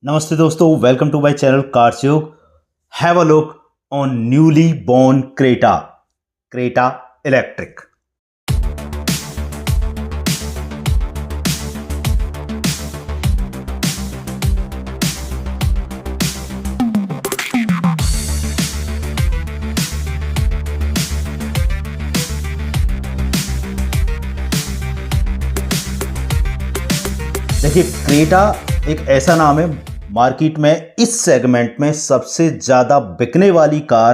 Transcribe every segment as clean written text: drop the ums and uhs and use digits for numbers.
नमस्ते दोस्तों, welcome to my channel cars Yog. Have a look on newly born Creta electric. देखिए, Creta एक ऐसा नाम है, मार्केट में इस सेगमेंट में सबसे ज़्यादा बिकने वाली कार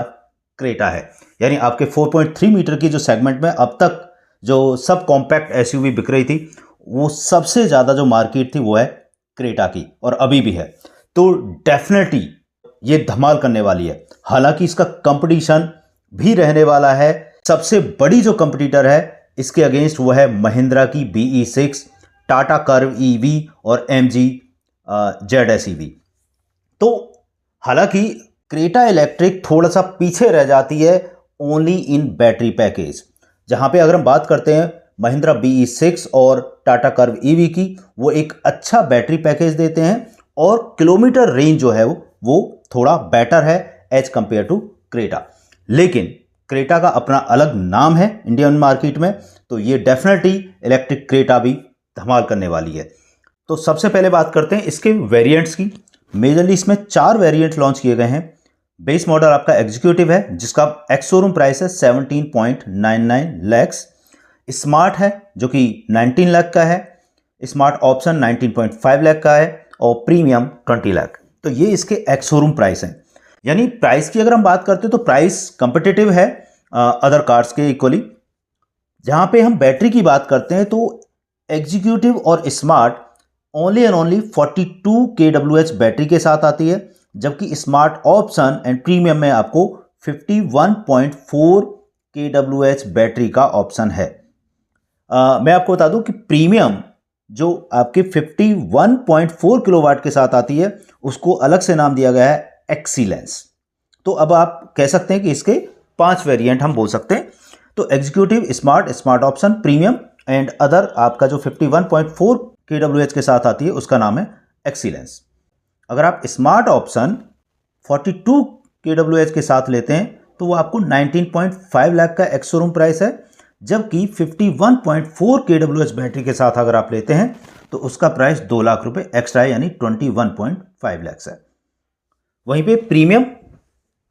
क्रेटा है। यानी आपके 4.3 मीटर की जो सेगमेंट में अब तक जो सब कॉम्पैक्ट एसयूवी बिक रही थी, वो सबसे ज़्यादा जो मार्केट थी वो है क्रेटा की, और अभी भी है। तो डेफिनेटली ये धमाल करने वाली है। हालांकि इसका कंपटीशन भी रहने वाला है। सबसे बड़ी जो कंपटीटर है इसके अगेंस्ट वो है महिंद्रा की BE6, टाटा कर्व EV और MG ZS EV। तो हालांकि क्रेटा इलेक्ट्रिक थोड़ा सा पीछे रह जाती है ओनली इन बैटरी पैकेज। जहां पे अगर हम बात करते हैं महिंद्रा BE6 और टाटा कर्व EV की, वो एक अच्छा बैटरी पैकेज देते हैं और किलोमीटर रेंज जो है वो थोड़ा बेटर है एज कंपेयर टू क्रेटा। लेकिन क्रेटा का अपना अलग नाम है इंडियन मार्केट में, तो ये डेफिनेटली इलेक्ट्रिक क्रेटा भी धमाल करने वाली है। तो सबसे पहले बात करते हैं इसके वेरिएंट्स की। मेजरली इसमें 4 वेरिएंट लॉन्च किए गए हैं। बेस मॉडल आपका एग्जीक्यूटिव है, जिसका एक्स शोरूम प्राइस है 17.99 लैक्स। स्मार्ट है जो कि 19 लाख का है। स्मार्ट ऑप्शन 19.5 लाख का है और प्रीमियम 20 लाख। तो ये इसके एक्स शोरूम प्राइस हैं। यानी प्राइस की अगर हम बात करते हैं तो प्राइस कंपिटिटिव है अदर कार्स के इक्वली। जहां पे हम बैटरी की बात करते हैं तो एग्जीक्यूटिव और smart only and only 42 kWh battery के साथ आती है, जबकि स्मार्ट ऑप्शन एंड प्रीमियम में आपको 51.4 kWh बैटरी का ऑप्शन है। मैं आपको बता दूं कि प्रीमियम जो आपके 51.4 किलोवाट के साथ आती है, उसको अलग से नाम दिया गया है एक्सीलेंस। तो अब आप कह सकते हैं कि इसके 5 वेरिएंट हम बोल सकते हैं। तो executive, smart, smart option, premium and other आपका जो 51.4 kWh के साथ आती है उसका नाम है एक्सीलेंस। अगर आप स्मार्ट ऑप्शन 42 kWh के साथ लेते हैं तो वो आपको 19.5 लाख का एक्स शोरूम प्राइस है, जबकि 51.4 kWh बैटरी के साथ अगर आप लेते हैं तो उसका प्राइस 2 लाख रुपए एक्स्ट्रा है, यानी 21.5 लाख है। वहीं पे प्रीमियम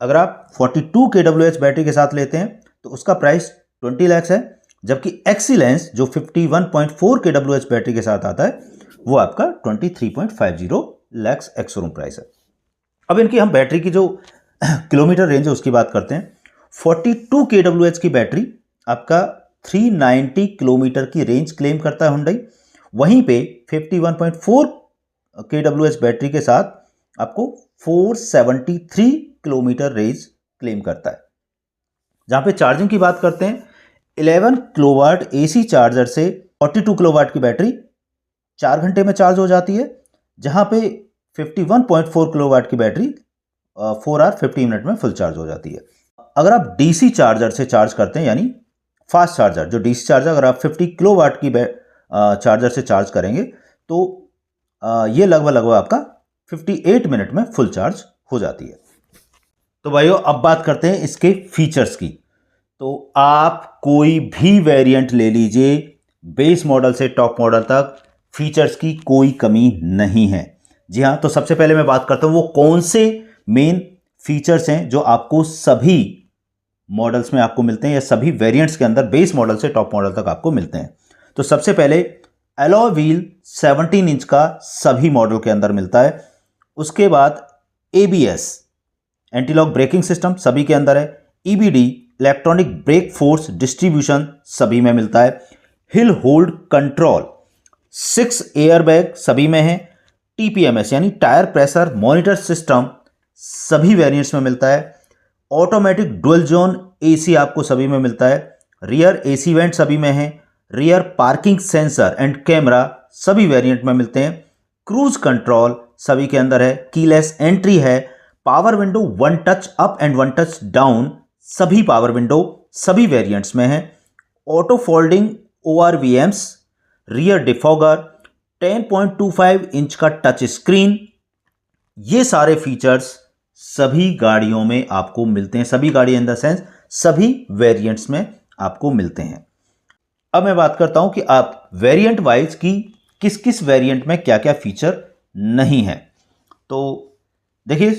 अगर आप 42 kWh बैटरी के साथ लेते हैं तो उसका प्राइस 20 लाख है, जबकि एक्सीलेंस जो 51.4 kWh बैटरी के साथ आता है वो आपका 23.50 लाख एक्स शोरूम प्राइस है। अब इनकी हम बैटरी की जो किलोमीटर रेंज है उसकी बात करते हैं। 42 kWh की बैटरी आपका 390 किलोमीटर की रेंज क्लेम करता है हुंडई। वहीं पे 51.4 kWh बैटरी के साथ आपको 473 किलोमीटर रेंज क्लेम करता है। जहां पे चार्जिंग की बात करते हैं, 11 किलोवाट AC चार्जर से 42 किलोवाट की बैटरी 4 घंटे में चार्ज हो जाती है, जहां पे 51.4 किलोवाट की बैटरी 4 आवर 50 मिनट में फुल चार्ज हो जाती है। अगर आप DC चार्जर से चार्ज करते हैं, यानी फास्ट चार्जर, जो DC चार्जर अगर आप 50 किलोवाट की चार्जर से चार्ज करेंगे तो ये लगभग आपका 58 मिनट में फुल चार्ज हो जाती है। तो भाइयों, अब बात करते हैं इसके फीचर्स की। तो आप कोई भी वेरिएंट ले लीजिए, बेस मॉडल से टॉप मॉडल तक फीचर्स की कोई कमी नहीं है। जी हाँ, तो सबसे पहले मैं बात करता हूँ वो कौन से मेन फीचर्स हैं जो आपको सभी मॉडल्स में आपको मिलते हैं, या सभी वेरिएंट्स के अंदर बेस मॉडल से टॉप मॉडल तक आपको मिलते हैं। तो सबसे पहले अलॉय व्हील 17 इंच का सभी मॉडल के अंदर मिलता है। उसके बाद ABS anti lock braking system सभी के अंदर है। EBD electronic brake force distribution सभी में मिलता है। हिल होल्ड कंट्रोल 6 एयरबैग सभी में है। TPMS यानी टायर प्रेशर मॉनिटर सिस्टम सभी वेरिएंट्स में मिलता है। ऑटोमेटिक डुअल जोन AC आपको सभी में मिलता है। रियर AC वेंट सभी में है। Rear parking sensor and camera सभी वेरिएंट में मिलते हैं। क्रूज कंट्रोल सभी के अंदर है। कीलेस एंट्री है। Power window 1 touch up and 1 touch down सभी पावर विंडो सभी वेरिएंट्स में है। Auto folding ORVMs, rear defogger, 10.25 inch का टच स्क्रीन, ये सारे फीचर्स सभी गाड़ियों में आपको मिलते हैं, सभी गाड़ी इन द सेंस सभी वेरिएंट्स में आपको मिलते हैं। अब मैं बात करता हूं कि आप वेरिएंट वाइज की किस किस वेरिएंट में क्या क्या फीचर नहीं है। तो देखिए,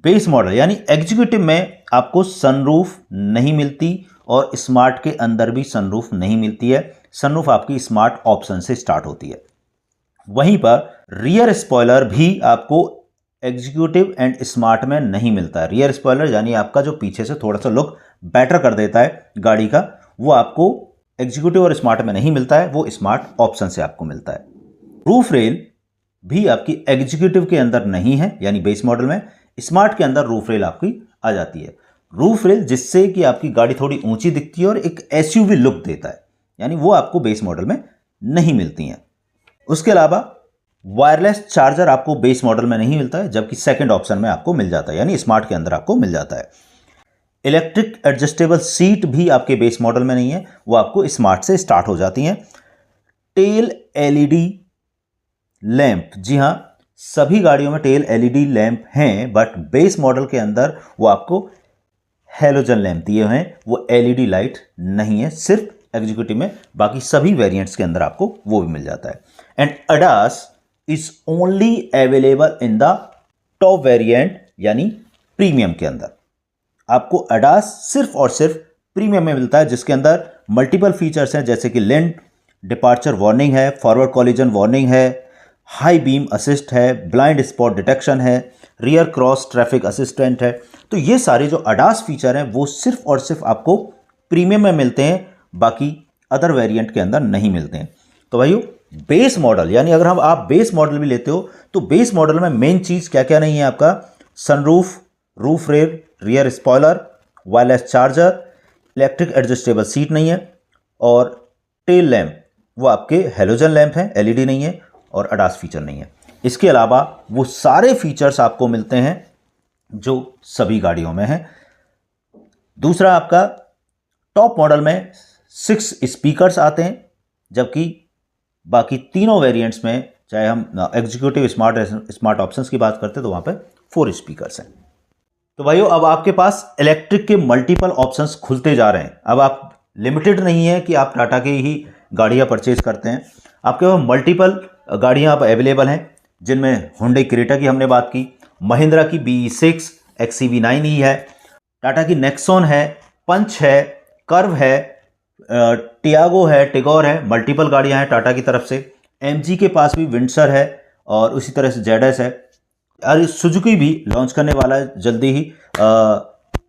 बेस मॉडल यानी एग्जीक्यूटिव में आपको सनरूफ नहीं मिलती और स्मार्ट के अंदर भी सनरूफ नहीं मिलती है। सनरूफ आपकी स्मार्ट ऑप्शन से स्टार्ट होती है। वहीं पर रियर स्पॉइलर भी आपको एग्जीक्यूटिव एंड स्मार्ट में नहीं मिलता है। रियर स्पॉइलर यानी आपका जो पीछे से थोड़ा सा लुक बेटर कर देता है गाड़ी का, वो आपको एग्जीक्यूटिव और स्मार्ट में नहीं मिलता है, वो स्मार्ट ऑप्शन से आपको मिलता है। रूफ रेल भी आपकी एग्जीक्यूटिव के अंदर नहीं है यानी बेस मॉडल में, स्मार्ट के अंदर रूफ रेल आपकी आ जाती है। रूफ रेल जिससे कि आपकी गाड़ी थोड़ी ऊंची दिखती है और एक एसयूवी लुक देता है, यानी वो आपको बेस मॉडल में नहीं मिलती हैं। उसके अलावा वायरलेस चार्जर आपको बेस मॉडल में नहीं मिलता है, जबकि सेकंड ऑप्शन में आपको मिल जाता है, यानी स्मार्ट के अंदर आपको मिल जाता है। इलेक्ट्रिक एडजस्टेबल सीट भी आपके बेस मॉडल में नहीं है, वो आपको स्मार्ट से स्टार्ट हो जाती हैं। टेल एलईडी लैंप, जी हां, सभी गाड़ियों में टेल एलईडी लैंप हैं, बट बेस मॉडल के अंदर वो आपको हैलोजन लैंप दिए हुए हैं, वो एलईडी लाइट नहीं है, सिर्फ एग्जीक्यूटिव में। बाकी सभी वेरिएंट्स के अंदर आपको वो भी मिल जाता है। And ADAS is only available in the top variant यानी प्रीमियम के अंदर। आपको अडास सिर्फ और सिर्फ प्रीमियम में मिलता है, जिसके अंदर मल्टीपल फीचर्स हैं, जैसे कि लेन डिपार्चर वार्निंग है, फॉरवर्ड कॉलिजन वार्निंग है, हाई बीम असिस्ट है, ब्लाइंड स्पॉट डिटेक्शन है, रियर क्रॉस ट्रैफिक असिस्टेंट है। तो ये सारे जो अडास फीचर हैं वो सिर्फ और सिर्फ आपको प्रीमियम में मिलते हैं, बाकी अदर वेरिएंट के अंदर नहीं मिलते हैं। तो भाइयों, बेस मॉडल यानी अगर हम आप बेस मॉडल भी लेते हो तो बेस मॉडल में मेन चीज़ क्या क्या नहीं है आपका? Sunroof, roof rail, rear spoiler, wireless charger, electric adjustable seat नहीं है, और टेल लैंप वो आपके हेलोजन लैंप हैं, एलईडी नहीं है, और अडास फीचर नहीं है। इसके अलावा वो सारे फीचर्स आपको मिलते हैं जो सभी गाड़ियों में हैं। दूसरा, आपका टॉप मॉडल में 6 स्पीकर्स आते हैं, जबकि बाकी तीनों वेरिएंट्स में, चाहे हम एग्जीक्यूटिव, स्मार्ट ऑप्शंस की बात करते हैं, तो वहाँ पे 4 स्पीकर्स हैं। तो भाइयों, अब आपके पास इलेक्ट्रिक के मल्टीपल ऑप्शंस खुलते जा रहे हैं। अब आप लिमिटेड नहीं है कि आप टाटा की ही गाड़ियाँ परचेज करते हैं, आपके पास मल्टीपल गाड़ियाँ अब अवेलेबल हैं, जिनमें हुंडई क्रेटा की हमने बात की, महिंद्रा की BE6, XCV9 ही है, टाटा की नेक्सॉन है, पंच है, कर्व है, टियागो है, टिगोर है, मल्टीपल गाड़ियां हैं टाटा की तरफ से। MG के पास भी विंडसर है, और उसी तरह से ZS है, और सुजुकी भी लॉन्च करने वाला है जल्दी ही,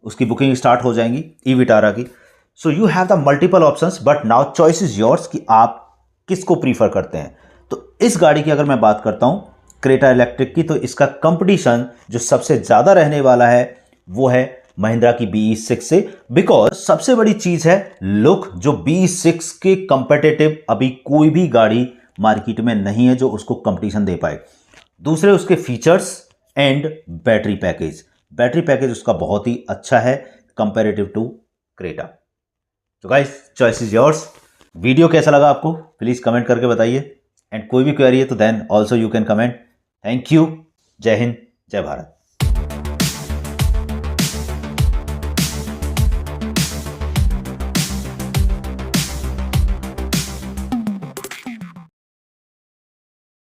उसकी बुकिंग स्टार्ट हो जाएंगी ई विटारा की। So you have the multiple options, but now choice is yours कि आप किसको प्रीफर करते हैं। तो इस गाड़ी की अगर मैं बात करता हूं क्रेटा इलेक्ट्रिक की, तो इसका कंपटीशन जो सबसे ज़्यादा रहने वाला है वो है महिंद्रा की BE6 से, बिकॉज सबसे बड़ी चीज़ है लुक, जो BE6 के कंपेटिटिव अभी कोई भी गाड़ी मार्केट में नहीं है जो उसको कंपटीशन दे पाए। दूसरे, उसके फीचर्स एंड बैटरी पैकेज उसका बहुत ही अच्छा है कंपेरेटिव टू क्रेटा। तो guys, choice is yours. Video कैसा लगा आपको प्लीज़ कमेंट करके बताइए, एंड कोई भी क्वेरी है तो then also you can comment. Thank you. जय हिंद, जय भारत।